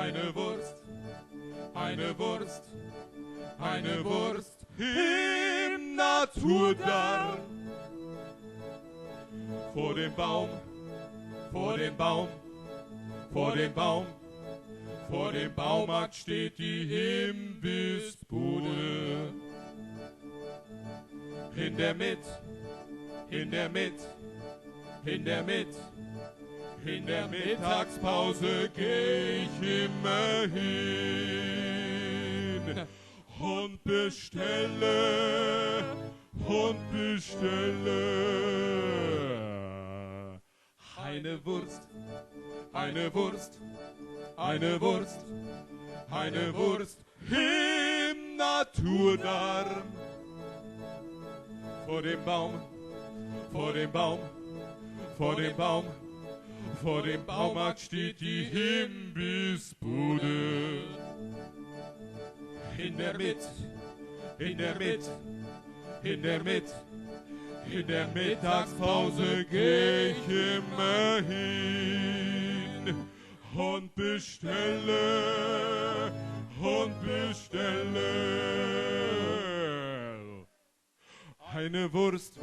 eine Wurst, eine Wurst, eine Wurst im Naturdarm. Vor dem Baum, vor dem Baum, vor dem Baum, vor dem Baumarkt steht die Imbissbude. In der Mitte, in der Mitte, in der Mitte, in der Mittagspause geh ich immer hin und bestelle eine Wurst, eine Wurst, eine Wurst, eine Wurst im Naturdarm. Vor dem Baum, vor dem Baum, vor dem Baum, vor dem Baumarkt steht die Imbissbude. In der Mitte, in der Mitte, in der Mitte, in der Mittagspause geh ich immer hin und bestelle eine Wurst.